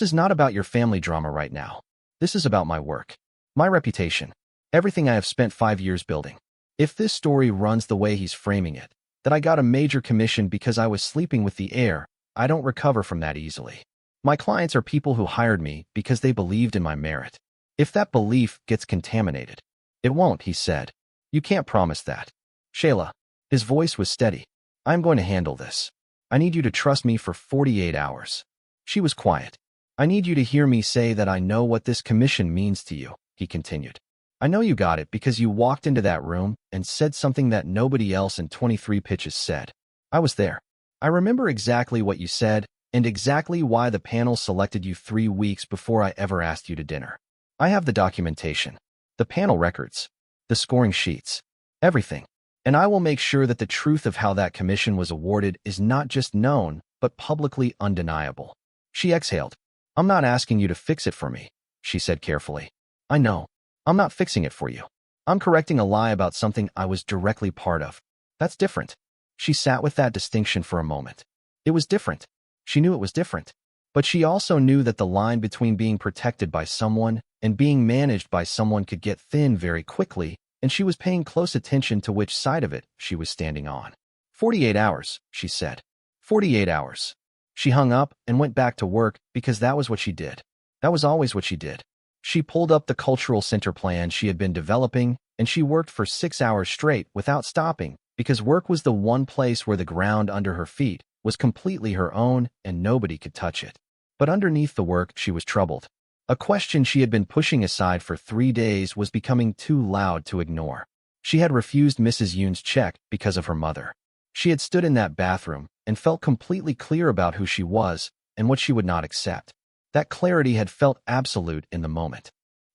is not about your family drama right now. This is about my work, my reputation, everything I have spent 5 years building. If this story runs the way he's framing it, that I got a major commission because I was sleeping with the heir, I don't recover from that easily. My clients are people who hired me because they believed in my merit. If that belief gets contaminated. It won't, he said. You can't promise that. Shayla. His voice was steady. I'm going to handle this. I need you to trust me for 48 hours. She was quiet. I need you to hear me say that I know what this commission means to you, he continued. I know you got it because you walked into that room and said something that nobody else in 23 pitches said. I was there. I remember exactly what you said and exactly why the panel selected you 3 weeks before I ever asked you to dinner. I have the documentation, the panel records, the scoring sheets, everything. And I will make sure that the truth of how that commission was awarded is not just known, but publicly undeniable. She exhaled. I'm not asking you to fix it for me, she said carefully. I know. I'm not fixing it for you. I'm correcting a lie about something I was directly part of. That's different. She sat with that distinction for a moment. It was different. She knew it was different. But she also knew that the line between being protected by someone and being managed by someone could get thin very quickly, and she was paying close attention to which side of it she was standing on. 48 hours, she said. 48 hours. She hung up and went back to work because that was what she did. That was always what she did. She pulled up the cultural center plan she had been developing, and she worked for 6 hours straight without stopping because work was the one place where the ground under her feet was completely her own and nobody could touch it. But underneath the work, she was troubled. A question she had been pushing aside for 3 days was becoming too loud to ignore. She had refused Mrs. Yoon's check because of her mother. She had stood in that bathroom and felt completely clear about who she was and what she would not accept. That clarity had felt absolute in the moment.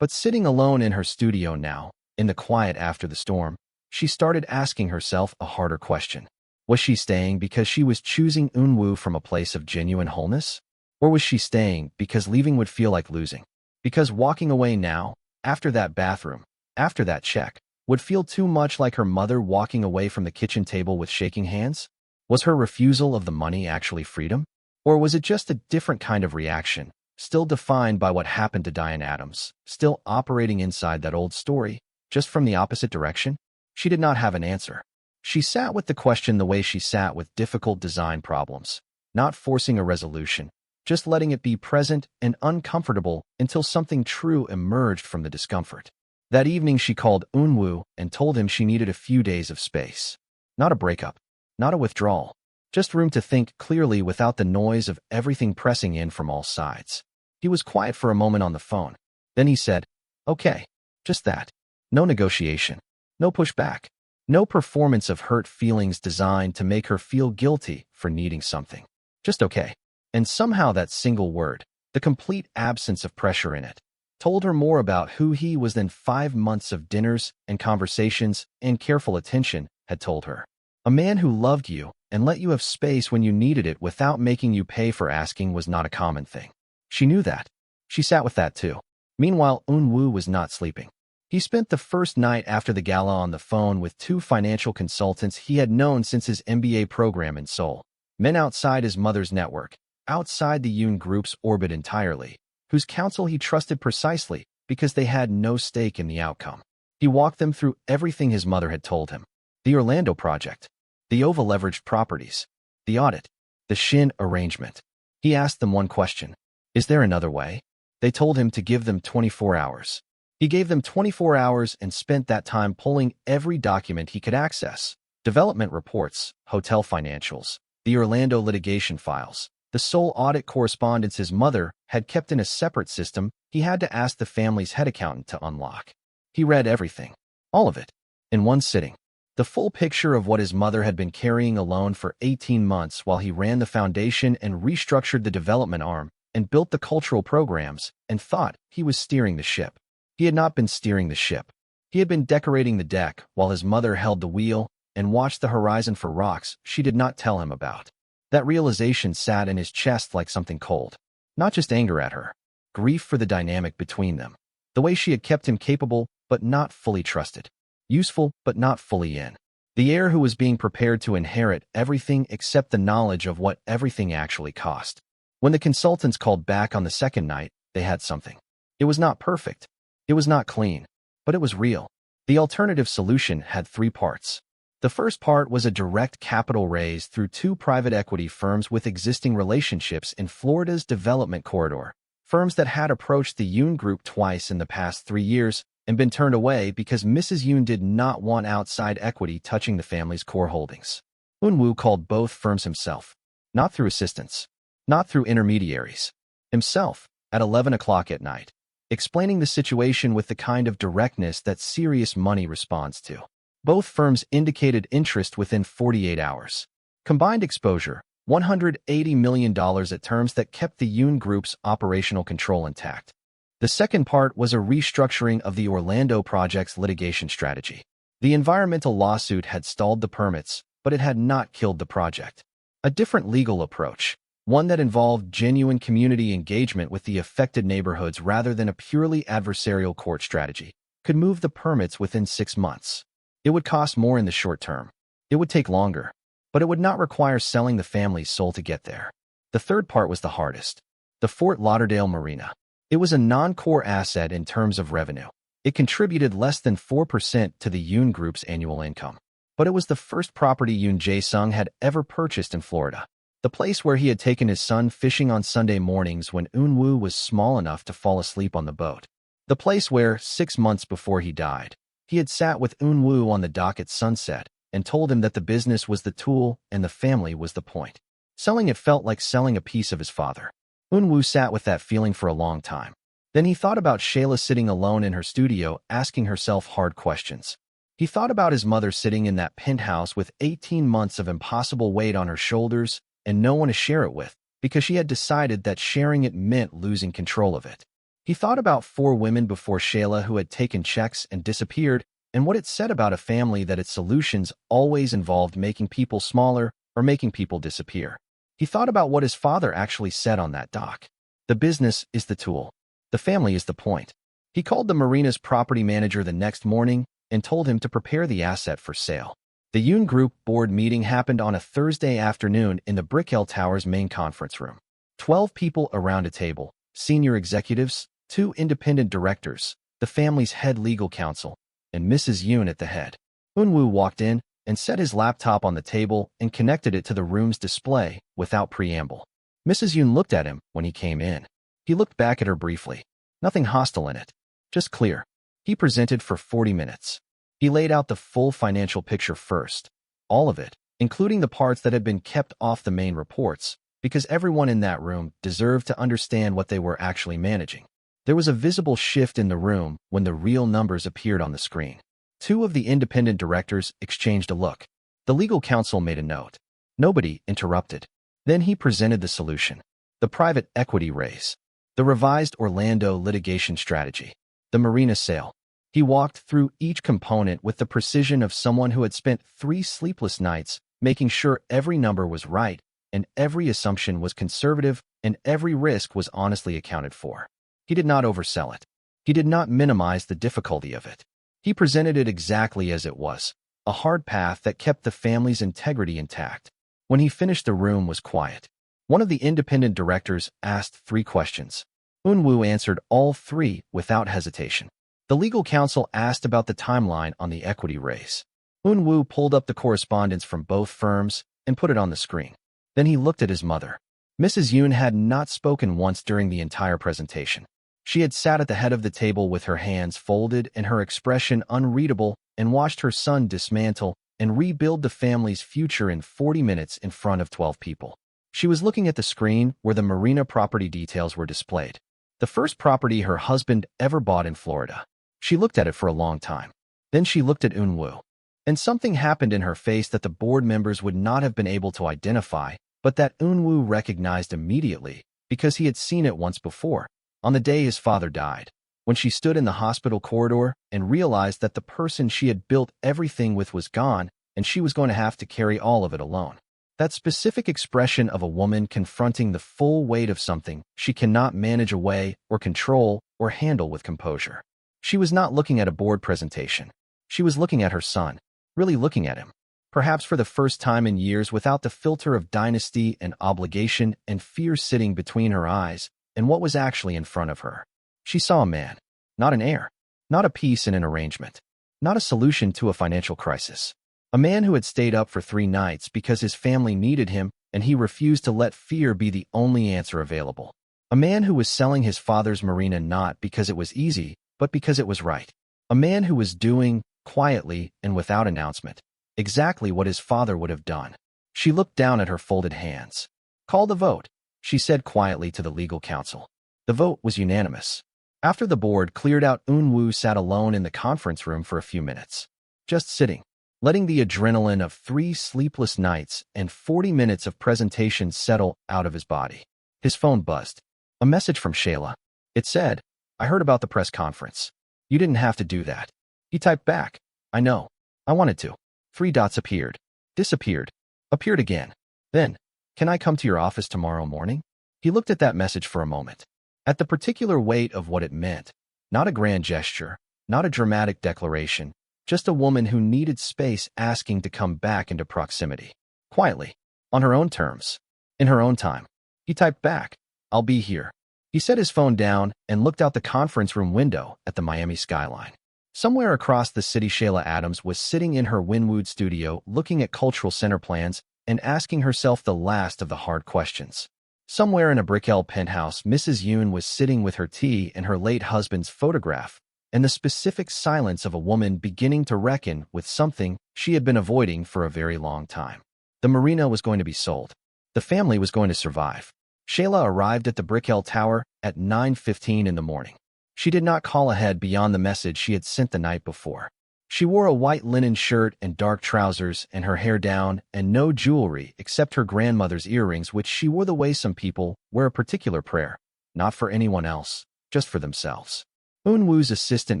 But sitting alone in her studio now, in the quiet after the storm, she started asking herself a harder question. Was she staying because she was choosing Eunwoo from a place of genuine wholeness? Or was she staying because leaving would feel like losing? Because walking away now, after that bathroom, after that check, would feel too much like her mother walking away from the kitchen table with shaking hands? Was her refusal of the money actually freedom? Or was it just a different kind of reaction, still defined by what happened to Diane Adams, still operating inside that old story, just from the opposite direction? She did not have an answer. She sat with the question the way she sat with difficult design problems, not forcing a resolution, just letting it be present and uncomfortable until something true emerged from the discomfort. That evening she called Eunwoo and told him she needed a few days of space. Not a breakup, not a withdrawal, just room to think clearly without the noise of everything pressing in from all sides. He was quiet for a moment on the phone. Then he said, okay, just that. No negotiation, no pushback, no performance of hurt feelings designed to make her feel guilty for needing something. Just okay. And somehow that single word, the complete absence of pressure in it, told her more about who he was than 5 months of dinners and conversations and careful attention had told her. A man who loved you and let you have space when you needed it without making you pay for asking was not a common thing. She knew that. She sat with that too. Meanwhile, Eunwoo was not sleeping. He spent the first night after the gala on the phone with 2 financial consultants he had known since his MBA program in Seoul. Men outside his mother's network, outside the Yoon Group's orbit entirely, whose counsel he trusted precisely because they had no stake in the outcome. He walked them through everything his mother had told him. The Orlando project, the over-leveraged properties, the audit, the Shin arrangement. He asked them one question. Is there another way? They told him to give them 24 hours. He gave them 24 hours and spent that time pulling every document he could access. Development reports, hotel financials, the Orlando litigation files, the Seoul audit correspondence his mother had kept in a separate system he had to ask the family's head accountant to unlock. He read everything, all of it, in one sitting. The full picture of what his mother had been carrying alone for 18 months while he ran the foundation and restructured the development arm and built the cultural programs and thought he was steering the ship. He had not been steering the ship. He had been decorating the deck while his mother held the wheel and watched the horizon for rocks she did not tell him about. That realization sat in his chest like something cold. Not just anger at her, grief for the dynamic between them, the way she had kept him capable but not fully trusted, useful but not fully in. The heir who was being prepared to inherit everything except the knowledge of what everything actually cost. When the consultants called back on the second night, they had something. It was not perfect. It was not clean, but it was real. The alternative solution had 3 parts. The first part was a direct capital raise through 2 private equity firms with existing relationships in Florida's development corridor, firms that had approached the Yoon Group twice in the past 3 years and been turned away because Mrs. Yoon did not want outside equity touching the family's core holdings. Eun-woo called both firms himself, not through assistants, not through intermediaries, himself, at 11 o'clock at night, explaining the situation with the kind of directness that serious money responds to. Both firms indicated interest within 48 hours. Combined exposure, $180 million at terms that kept the Yoon Group's operational control intact. The second part was a restructuring of the Orlando project's litigation strategy. The environmental lawsuit had stalled the permits, but it had not killed the project. A different legal approach, one that involved genuine community engagement with the affected neighborhoods rather than a purely adversarial court strategy, could move the permits within 6 months. It would cost more in the short term. It would take longer, but it would not require selling the family's soul to get there. The third part was the hardest. The Fort Lauderdale Marina. It was a non-core asset in terms of revenue. It contributed less than 4% to the Yoon Group's annual income. But it was the first property Yoon Jae-sung had ever purchased in Florida. The place where he had taken his son fishing on Sunday mornings when Eun-woo was small enough to fall asleep on the boat. The place where, 6 months before he died, he had sat with Eun-woo on the dock at sunset and told him that the business was the tool and the family was the point. Selling it felt like selling a piece of his father. Eun-woo sat with that feeling for a long time. Then he thought about Shayla sitting alone in her studio asking herself hard questions. He thought about his mother sitting in that penthouse with 18 months of impossible weight on her shoulders and no one to share it with, because she had decided that sharing it meant losing control of it. He thought about 4 women before Shayla who had taken checks and disappeared, and what it said about a family that its solutions always involved making people smaller or making people disappear. He thought about what his father actually said on that dock. The business is the tool. The family is the point. He called the marina's property manager the next morning and told him to prepare the asset for sale. The Yoon Group board meeting happened on a Thursday afternoon in the Brickell Tower's main conference room. 12 people around a table, senior executives, 2 independent directors, the family's head legal counsel, and Mrs. Yoon at the head. Eun-woo walked in and set his laptop on the table and connected it to the room's display without preamble. Mrs. Yoon looked at him when he came in. He looked back at her briefly. Nothing hostile in it. Just clear. He presented for 40 minutes. He laid out the full financial picture first. All of it, including the parts that had been kept off the main reports, because everyone in that room deserved to understand what they were actually managing. There was a visible shift in the room when the real numbers appeared on the screen. 2 of the independent directors exchanged a look. The legal counsel made a note. Nobody interrupted. Then he presented the solution. The private equity raise. The revised Orlando litigation strategy. The marina sale. He walked through each component with the precision of someone who had spent 3 sleepless nights making sure every number was right and every assumption was conservative and every risk was honestly accounted for. He did not oversell it. He did not minimize the difficulty of it. He presented it exactly as it was, a hard path that kept the family's integrity intact. When he finished, the room was quiet. One of the independent directors asked 3 questions. Eun-woo answered all 3 without hesitation. The legal counsel asked about the timeline on the equity raise. Eun-woo pulled up the correspondence from both firms and put it on the screen. Then he looked at his mother. Mrs. Yoon had not spoken once during the entire presentation. She had sat at the head of the table with her hands folded and her expression unreadable and watched her son dismantle and rebuild the family's future in 40 minutes in front of 12 people. She was looking at the screen where the marina property details were displayed. The first property her husband ever bought in Florida. She looked at it for a long time. Then she looked at Eun-woo. And something happened in her face that the board members would not have been able to identify, but that Eun-woo recognized immediately because he had seen it once before, on the day his father died, when she stood in the hospital corridor and realized that the person she had built everything with was gone and she was going to have to carry all of it alone. That specific expression of a woman confronting the full weight of something she cannot manage away or control or handle with composure. She was not looking at a board presentation. She was looking at her son, really looking at him, perhaps for the first time in years without the filter of dynasty and obligation and fear sitting between her eyes and what was actually in front of her. She saw a man, not an heir, not a piece in an arrangement, not a solution to a financial crisis. A man who had stayed up for 3 nights because his family needed him and he refused to let fear be the only answer available. A man who was selling his father's marina not because it was easy, but because it was right. A man who was doing, quietly and without announcement, exactly what his father would have done. She looked down at her folded hands. "Call the vote," she said quietly to the legal counsel. The vote was unanimous. After the board cleared out, Eun-woo sat alone in the conference room for a few minutes. Just sitting, letting the adrenaline of 3 sleepless nights and 40 minutes of presentation settle out of his body. His phone buzzed. A message from Shayla. It said, "I heard about the press conference. You didn't have to do that." He typed back, "I know. I wanted to." 3 dots appeared, disappeared, appeared again. Then, "Can I come to your office tomorrow morning?" He looked at that message for a moment. At the particular weight of what it meant. Not a grand gesture, not a dramatic declaration, just a woman who needed space asking to come back into proximity. Quietly, on her own terms, in her own time. He typed back, "I'll be here." He set his phone down and looked out the conference room window at the Miami skyline. Somewhere across the city, Shayla Adams was sitting in her Wynwood studio looking at cultural center plans and asking herself the last of the hard questions. Somewhere in a Brickell penthouse, Mrs. Yoon was sitting with her tea and her late husband's photograph, and the specific silence of a woman beginning to reckon with something she had been avoiding for a very long time. The marina was going to be sold. The family was going to survive. Shayla arrived at the Brickell Tower at 9:15 in the morning. She did not call ahead beyond the message she had sent the night before. She wore a white linen shirt and dark trousers and her hair down and no jewelry except her grandmother's earrings, which she wore the way some people wear a particular prayer, not for anyone else, just for themselves. Eun-woo's assistant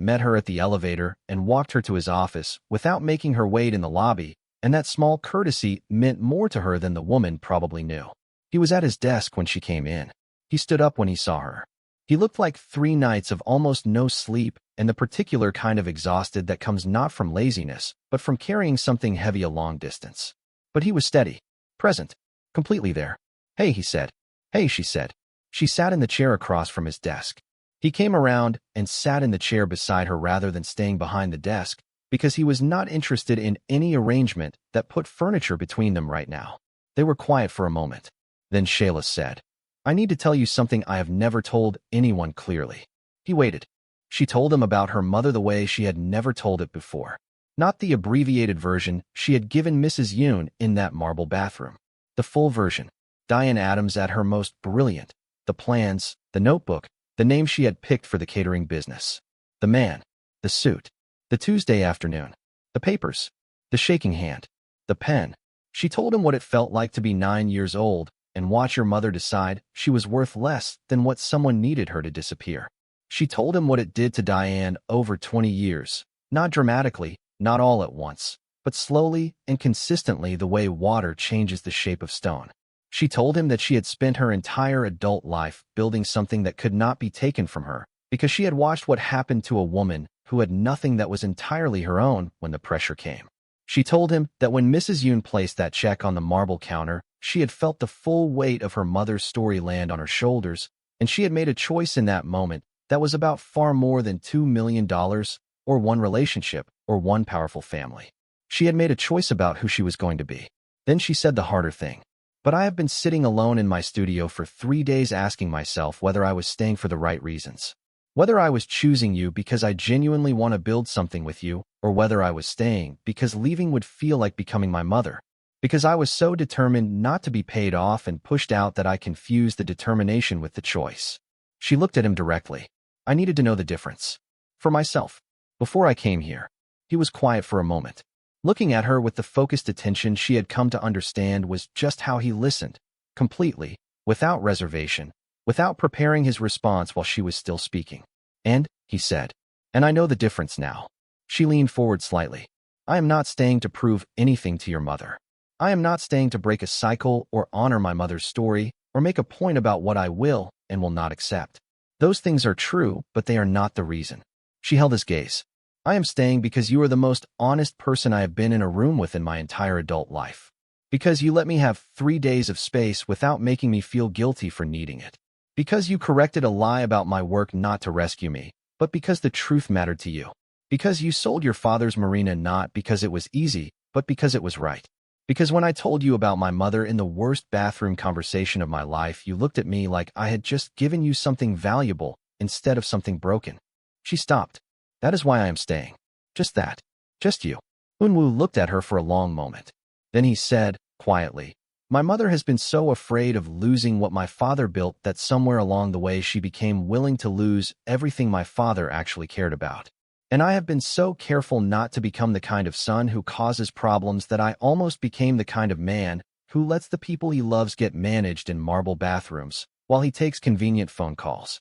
met her at the elevator and walked her to his office without making her wait in the lobby, and that small courtesy meant more to her than the woman probably knew. He was at his desk when she came in. He stood up when he saw her. He looked like 3 nights of almost no sleep and the particular kind of exhausted that comes not from laziness, but from carrying something heavy a long distance. But he was steady, present, completely there. "Hey," he said. "Hey," she said. She sat in the chair across from his desk. He came around and sat in the chair beside her rather than staying behind the desk, because he was not interested in any arrangement that put furniture between them right now. They were quiet for a moment. Then Shayla said, "I need to tell you something I have never told anyone clearly." He waited. She told him about her mother the way she had never told it before. Not the abbreviated version she had given Mrs. Yoon in that marble bathroom. The full version. Diane Adams at her most brilliant. The plans, the notebook, the name she had picked for the catering business. The man, the suit, the Tuesday afternoon, the papers, the shaking hand, the pen. She told him what it felt like to be 9 years old and watch your mother decide she was worth less than what someone needed her to disappear. She told him what it did to Diane over 20 years, not dramatically, not all at once, but slowly and consistently the way water changes the shape of stone. She told him that she had spent her entire adult life building something that could not be taken from her, because she had watched what happened to a woman who had nothing that was entirely her own when the pressure came. She told him that when Mrs. Yoon placed that check on the marble counter, she had felt the full weight of her mother's story land on her shoulders, and she had made a choice in that moment that was about far more than $2 million, or one relationship, or one powerful family. She had made a choice about who she was going to be. Then she said the harder thing. "But I have been sitting alone in my studio for 3 days asking myself whether I was staying for the right reasons. Whether I was choosing you because I genuinely want to build something with you, or whether I was staying because leaving would feel like becoming my mother. Because I was so determined not to be paid off and pushed out that I confused the determination with the choice." She looked at him directly. "I needed to know the difference. For myself. Before I came here." He was quiet for a moment. Looking at her with the focused attention she had come to understand was just how he listened, completely, without reservation, without preparing his response while she was still speaking. "And," he said, "and I know the difference now." She leaned forward slightly. "I am not staying to prove anything to your mother. I am not staying to break a cycle or honor my mother's story or make a point about what I will and will not accept. Those things are true, but they are not the reason." She held his gaze. "I am staying because you are the most honest person I have been in a room with in my entire adult life. Because you let me have 3 days of space without making me feel guilty for needing it. Because you corrected a lie about my work not to rescue me, but because the truth mattered to you. Because you sold your father's marina not because it was easy, but because it was right. Because when I told you about my mother in the worst bathroom conversation of my life, you looked at me like I had just given you something valuable instead of something broken. She stopped. That is why I am staying. Just that. Just you. Eun-woo looked at her for a long moment. Then he said, quietly, my mother has been so afraid of losing what my father built that somewhere along the way she became willing to lose everything my father actually cared about. And I have been so careful not to become the kind of son who causes problems that I almost became the kind of man who lets the people he loves get managed in marble bathrooms while he takes convenient phone calls.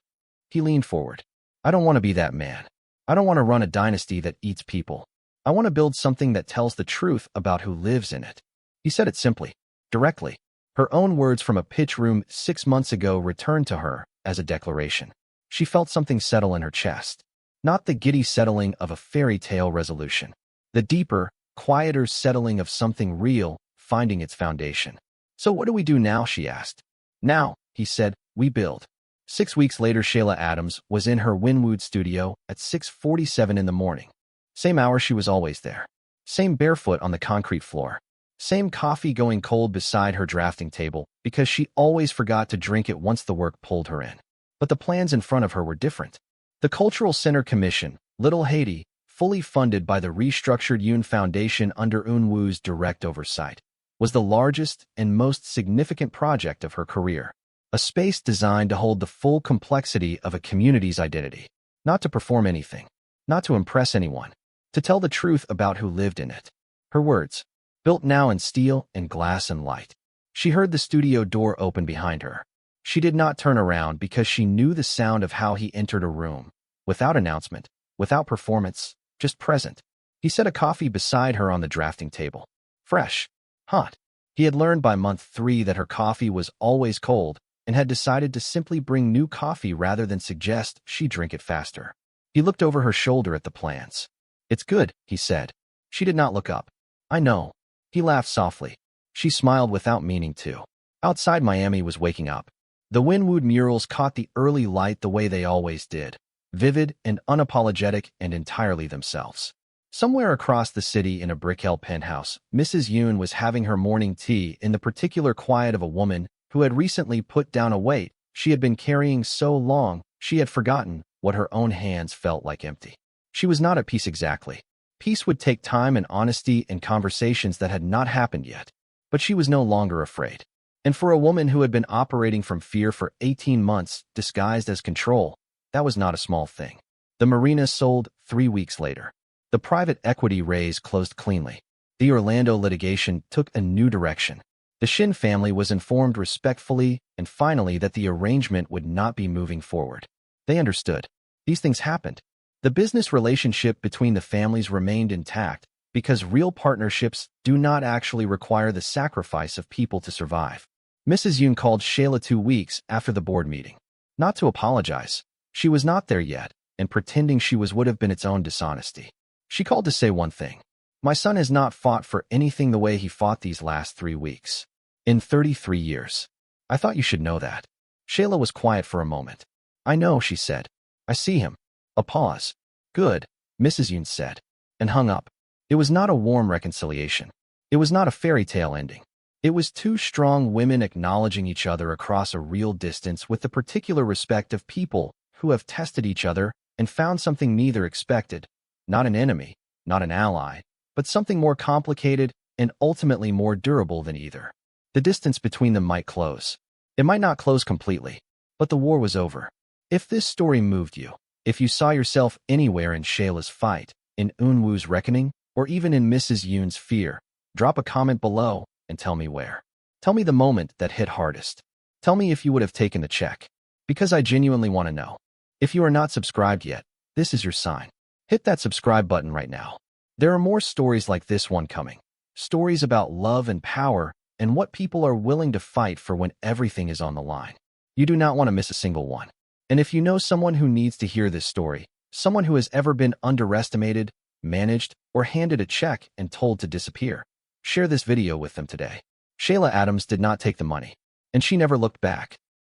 He leaned forward. I don't want to be that man. I don't want to run a dynasty that eats people. I want to build something that tells the truth about who lives in it. He said it simply, directly. Her own words from a pitch room 6 months ago returned to her as a declaration. She felt something settle in her chest. Not the giddy settling of a fairy tale resolution. The deeper, quieter settling of something real, finding its foundation. So what do we do now, she asked. Now, he said, we build. 6 weeks later, Shayla Adams was in her Wynwood studio at 6:47 in the morning. Same hour she was always there. Same barefoot on the concrete floor. Same coffee going cold beside her drafting table because she always forgot to drink it once the work pulled her in. But the plans in front of her were different. The Cultural Center Commission, Little Haiti, fully funded by the restructured Yoon Foundation under Eun-woo's direct oversight, was the largest and most significant project of her career. A space designed to hold the full complexity of a community's identity. Not to perform anything. Not to impress anyone. To tell the truth about who lived in it. Her words, built now in steel and glass and light. She heard the studio door open behind her. She did not turn around because she knew the sound of how he entered a room. Without announcement, without performance, just present. He set a coffee beside her on the drafting table. Fresh. Hot. He had learned by month 3 that her coffee was always cold and had decided to simply bring new coffee rather than suggest she drink it faster. He looked over her shoulder at the plans. It's good, he said. She did not look up. I know. He laughed softly. She smiled without meaning to. Outside, Miami was waking up. The Wynwood murals caught the early light the way they always did. Vivid and unapologetic and entirely themselves. Somewhere across the city in a brick-held penthouse, Mrs. Yoon was having her morning tea in the particular quiet of a woman who had recently put down a weight she had been carrying so long she had forgotten what her own hands felt like empty. She was not at peace exactly. Peace would take time and honesty and conversations that had not happened yet. But she was no longer afraid. And for a woman who had been operating from fear for 18 months, disguised as control, that was not a small thing. The marina sold 3 weeks later. The private equity raise closed cleanly. The Orlando litigation took a new direction. The Shin family was informed respectfully and finally that the arrangement would not be moving forward. They understood. These things happened. The business relationship between the families remained intact because real partnerships do not actually require the sacrifice of people to survive. Mrs. Yoon called Shayla 2 weeks after the board meeting. Not to apologize. She was not there yet, and pretending she was would have been its own dishonesty. She called to say one thing. My son has not fought for anything the way he fought these last 3 weeks. In 33 years. I thought you should know that. Shayla was quiet for a moment. I know, she said. I see him. A pause. Good, Mrs. Yoon said, and hung up. It was not a warm reconciliation. It was not a fairy tale ending. It was 2 strong women acknowledging each other across a real distance with the particular respect of people who have tested each other and found something neither expected. Not an enemy, not an ally, but something more complicated and ultimately more durable than either. The distance between them might close. It might not close completely, but the war was over. If this story moved you, if you saw yourself anywhere in Shayla's fight, in Eun-woo's reckoning, or even in Mrs. Yoon's fear, drop a comment below and tell me where. Tell me the moment that hit hardest. Tell me if you would have taken the check. Because I genuinely want to know. If you are not subscribed yet, this is your sign. Hit that subscribe button right now. There are more stories like this one coming. Stories about love and power and what people are willing to fight for when everything is on the line. You do not want to miss a single one. And if you know someone who needs to hear this story, someone who has ever been underestimated, managed, or handed a check and told to disappear, share this video with them today. Shayla Adams did not take the money, and she never looked back.